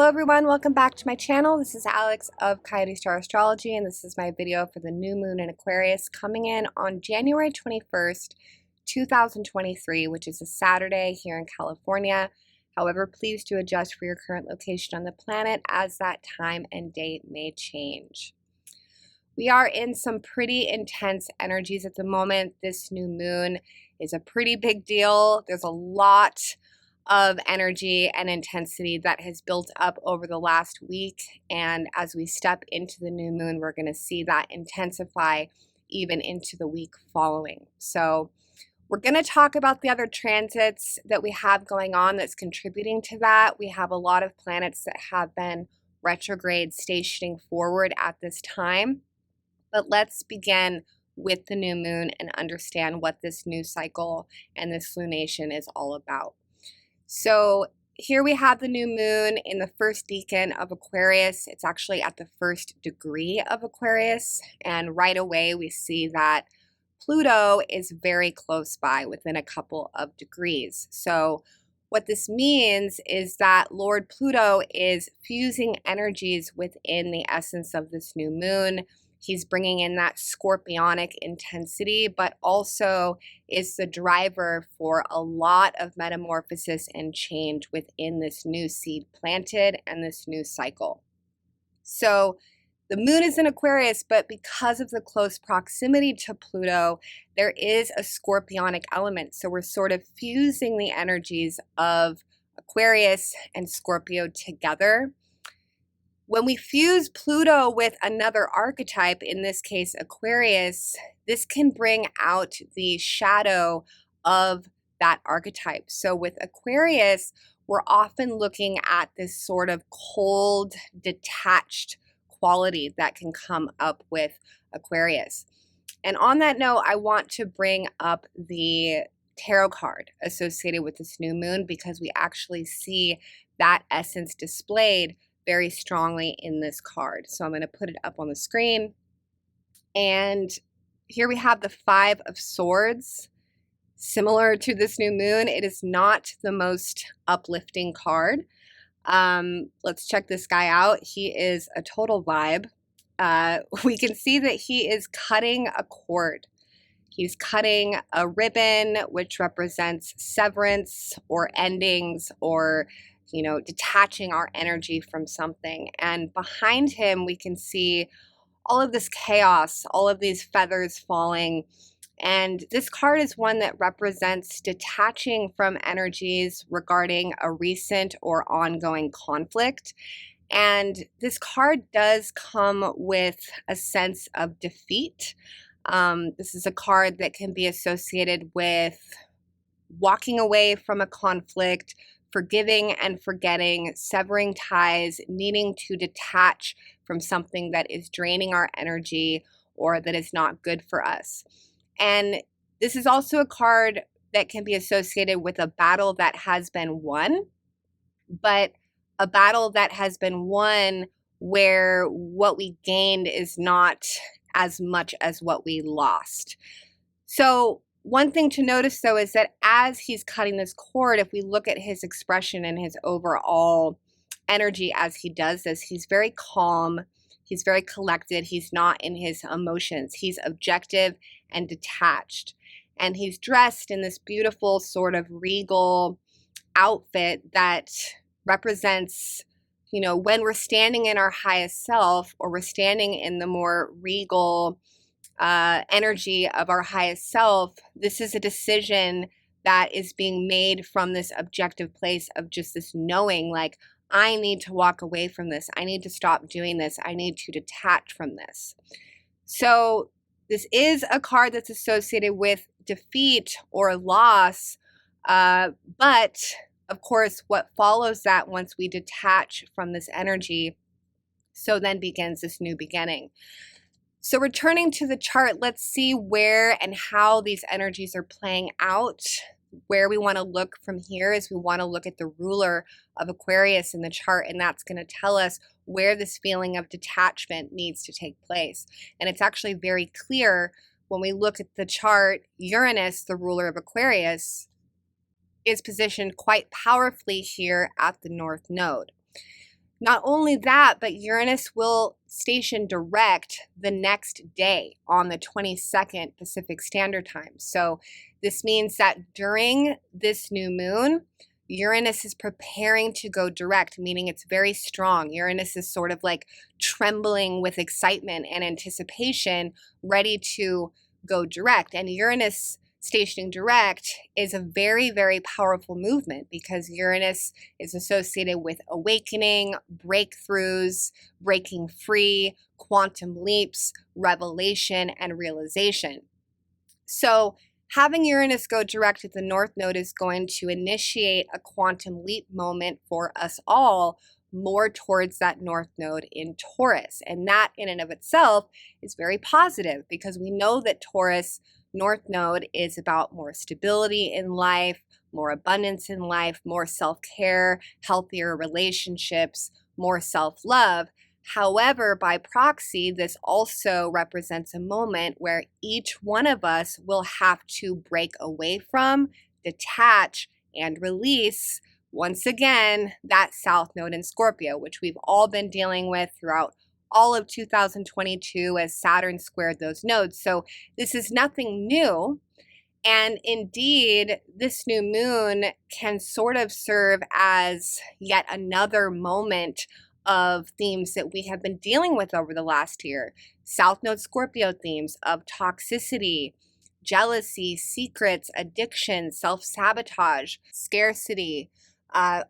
Hello everyone, welcome back to my channel. This is Alex of Coyote Star Astrology, and this is my video for the new moon in Aquarius coming in on January 21st, 2023, which is a Saturday here in California. However, please do adjust for your current location on the planet as that time and date may change. We are in some pretty intense energies at the moment. This new moon is a pretty big deal. There's a lot of energy and intensity that has built up over the last week, and as we step into the new moon, we're going to see that intensify even into the week following. So we're going to talk about the other transits that we have going on that's contributing to that. We have a lot of planets that have been retrograde stationing forward at this time, but let's begin with the new moon and understand what this new cycle and this lunation is all about. So here we have the new moon in the first decan of Aquarius. It's actually at the first degree of Aquarius, and right away we see that Pluto is very close by, within a couple of degrees. So what this means is that Lord Pluto is fusing energies within the essence of this new moon. He's bringing in that scorpionic intensity, but also is the driver for a lot of metamorphosis and change within this new seed planted and this new cycle. So the moon is in Aquarius, but because of the close proximity to Pluto, there is a scorpionic element. So we're sort of fusing the energies of Aquarius and Scorpio together. When we fuse Pluto with another archetype, in this case Aquarius, this can bring out the shadow of that archetype. So with Aquarius, we're often looking at this sort of cold, detached quality that can come up with Aquarius. And on that note, I want to bring up the tarot card associated with this new moon, because we actually see that essence displayed very strongly in this card. So I'm going to put it up on the screen. And here we have the Five of Swords. Similar to this new moon, it is not the most uplifting card. Let's check this guy out. He is a total vibe. We can see that he is cutting a cord. He's cutting a ribbon, which represents severance or endings, or detaching our energy from something. And behind him, we can see all of this chaos, all of these feathers falling. And this card is one that represents detaching from energies regarding a recent or ongoing conflict. And this card does come with a sense of defeat. This is a card that can be associated with walking away from a conflict, forgiving and forgetting, severing ties, needing to detach from something that is draining our energy or that is not good for us. And this is also a card that can be associated with a battle that has been won, but a battle that has been won where what we gained is not as much as what we lost. So one thing to notice, though, is that as he's cutting this cord, if we look at his expression and his overall energy as he does this, he's very calm, he's very collected, he's not in his emotions, he's objective and detached. And he's dressed in this beautiful sort of regal outfit that represents, when we're standing in our highest self, or we're standing in the more regal energy of our highest self, this is a decision that is being made from this objective place of just this knowing, like, I need to walk away from this. I need to stop doing this. I need to detach from this. So this is a card that's associated with defeat or loss, but of course, what follows that once we detach from this energy, so then begins this new beginning. So returning to the chart, let's see where and how these energies are playing out. Where we want to look from here is we want to look at the ruler of Aquarius in the chart, and that's going to tell us where this feeling of detachment needs to take place. And it's actually very clear when we look at the chart. Uranus, the ruler of Aquarius, is positioned quite powerfully here at the North Node. Not only that, but Uranus will station direct the next day on the 22nd Pacific Standard Time. So this means that during this new moon, Uranus is preparing to go direct, meaning it's very strong. Uranus is sort of like trembling with excitement and anticipation, ready to go direct. And Uranus stationing direct is a very, very powerful movement because Uranus is associated with awakening, breakthroughs, breaking free, quantum leaps, revelation, and realization. So having Uranus go direct at the North Node is going to initiate a quantum leap moment for us all, more towards that North Node in Taurus. And that in and of itself is very positive because we know that Taurus North Node is about more stability in life, more abundance in life, more self-care, healthier relationships, more self-love. However, by proxy, this also represents a moment where each one of us will have to break away from, detach, and release, once again, that South Node in Scorpio, which we've all been dealing with throughout all of 2022 as Saturn squared those nodes. So this is nothing new. And indeed, this new moon can sort of serve as yet another moment of themes that we have been dealing with over the last year. South Node Scorpio themes of toxicity, jealousy, secrets, addiction, self-sabotage, scarcity,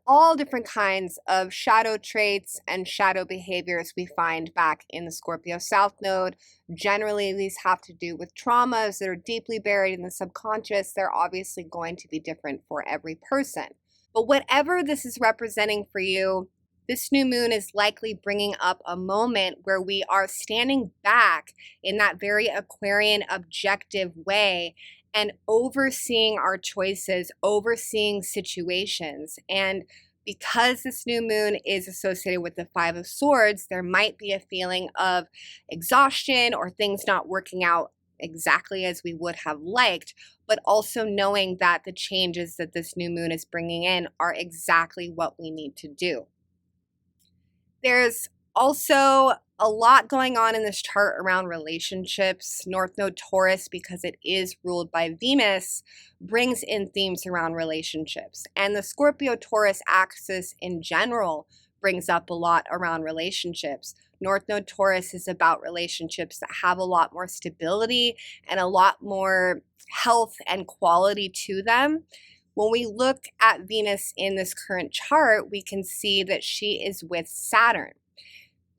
all different kinds of shadow traits and shadow behaviors we find back in the Scorpio South Node. Generally, these have to do with traumas that are deeply buried in the subconscious. They're obviously going to be different for every person. But whatever this is representing for you, this new moon is likely bringing up a moment where we are standing back in that very Aquarian objective way and overseeing our choices, overseeing situations. And because this new moon is associated with the Five of Swords, there might be a feeling of exhaustion or things not working out exactly as we would have liked, but also knowing that the changes that this new moon is bringing in are exactly what we need to do. There's also a lot going on in this chart around relationships. North Node Taurus, because it is ruled by Venus, brings in themes around relationships. And the Scorpio-Taurus axis in general brings up a lot around relationships. North Node Taurus is about relationships that have a lot more stability and a lot more health and quality to them. When we look at Venus in this current chart, we can see that she is with Saturn.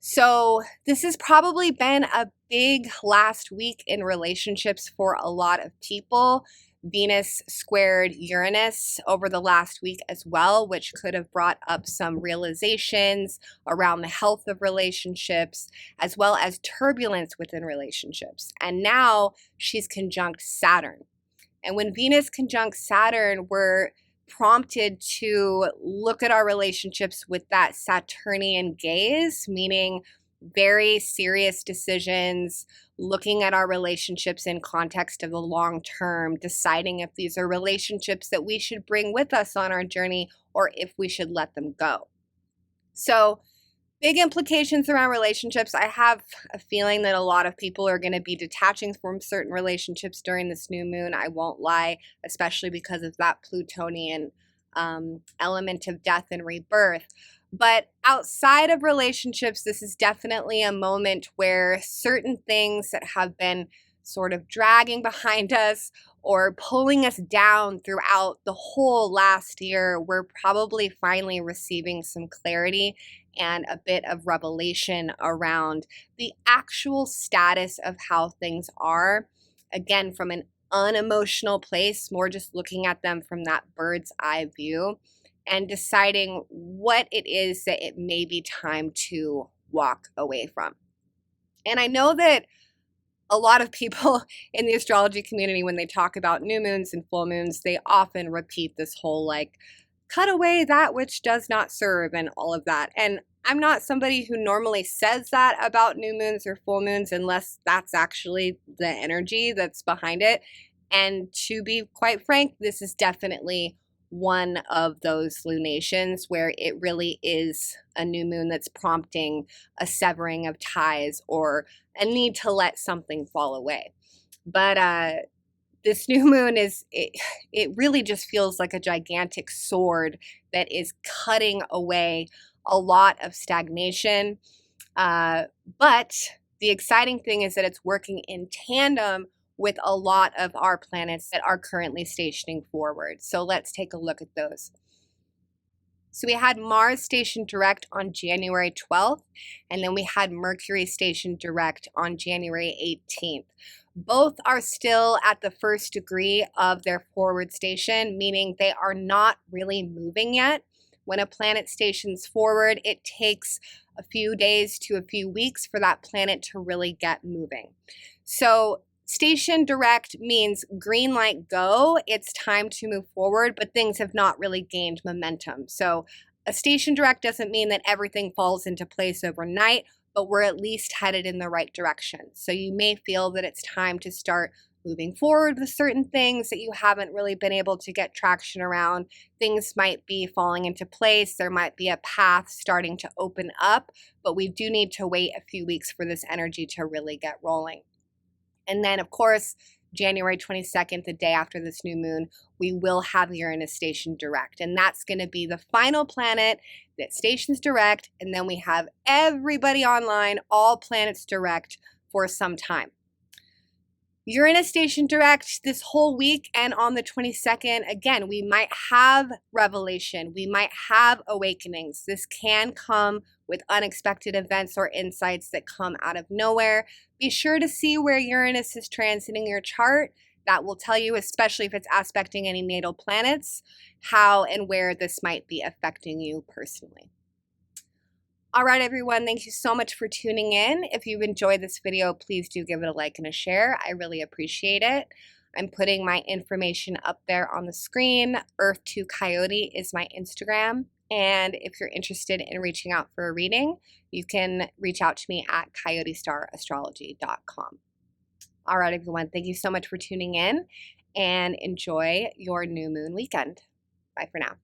So this has probably been a big last week in relationships for a lot of people. Venus squared Uranus over the last week as well, which could have brought up some realizations around the health of relationships, as well as turbulence within relationships. And now she's conjunct Saturn. And when Venus conjuncts Saturn, we're prompted to look at our relationships with that Saturnian gaze, meaning very serious decisions, looking at our relationships in context of the long term, deciding if these are relationships that we should bring with us on our journey or if we should let them go. So, big implications around relationships. I have a feeling that a lot of people are going to be detaching from certain relationships during this new moon. I won't lie, especially because of that Plutonian element of death and rebirth. But outside of relationships, this is definitely a moment where certain things that have been sort of dragging behind us or pulling us down throughout the whole last year, we're probably finally receiving some clarity and a bit of revelation around the actual status of how things are. Again, from an unemotional place, more just looking at them from that bird's eye view and deciding what it is that it may be time to walk away from. And I know that a lot of people in the astrology community, when they talk about new moons and full moons, they often repeat this whole like, cut away that which does not serve and all of that. And I'm not somebody who normally says that about new moons or full moons unless that's actually the energy that's behind it. And to be quite frank, this is definitely one of those lunations where it really is a new moon that's prompting a severing of ties or a need to let something fall away. But this new moon it really just feels like a gigantic sword that is cutting away a lot of stagnation. But the exciting thing is that it's working in tandem with a lot of our planets that are currently stationing forward. So let's take a look at those. So we had Mars stationed direct on January 12th, and then we had Mercury stationed direct on January 18th. Both are still at the first degree of their forward station, meaning they are not really moving yet. When a planet stations forward, it takes a few days to a few weeks for that planet to really get moving. So station direct means green light, go. It's time to move forward, but things have not really gained momentum. So a station direct doesn't mean that everything falls into place overnight, but we're at least headed in the right direction. So you may feel that it's time to start moving forward with certain things that you haven't really been able to get traction around. Things might be falling into place. There might be a path starting to open up, but we do need to wait a few weeks for this energy to really get rolling. And then, of course, January 22nd, the day after this new moon, we will have Uranus stationed direct. And that's going to be the final planet that stations direct. And then we have everybody online, all planets direct for some time. Uranus stationed direct this whole week, and on the 22nd, again, we might have revelation. We might have awakenings. This can come with unexpected events or insights that come out of nowhere. Be sure to see where Uranus is transiting your chart. That will tell you, especially if it's aspecting any natal planets, how and where this might be affecting you personally. All right, everyone, thank you so much for tuning in. If you've enjoyed this video, please do give it a like and a share. I really appreciate it. I'm putting my information up there on the screen. Earth2Coyote is my Instagram. And if you're interested in reaching out for a reading, you can reach out to me at coyotestarastrology.com. All right, everyone, thank you so much for tuning in and enjoy your new moon weekend. Bye for now.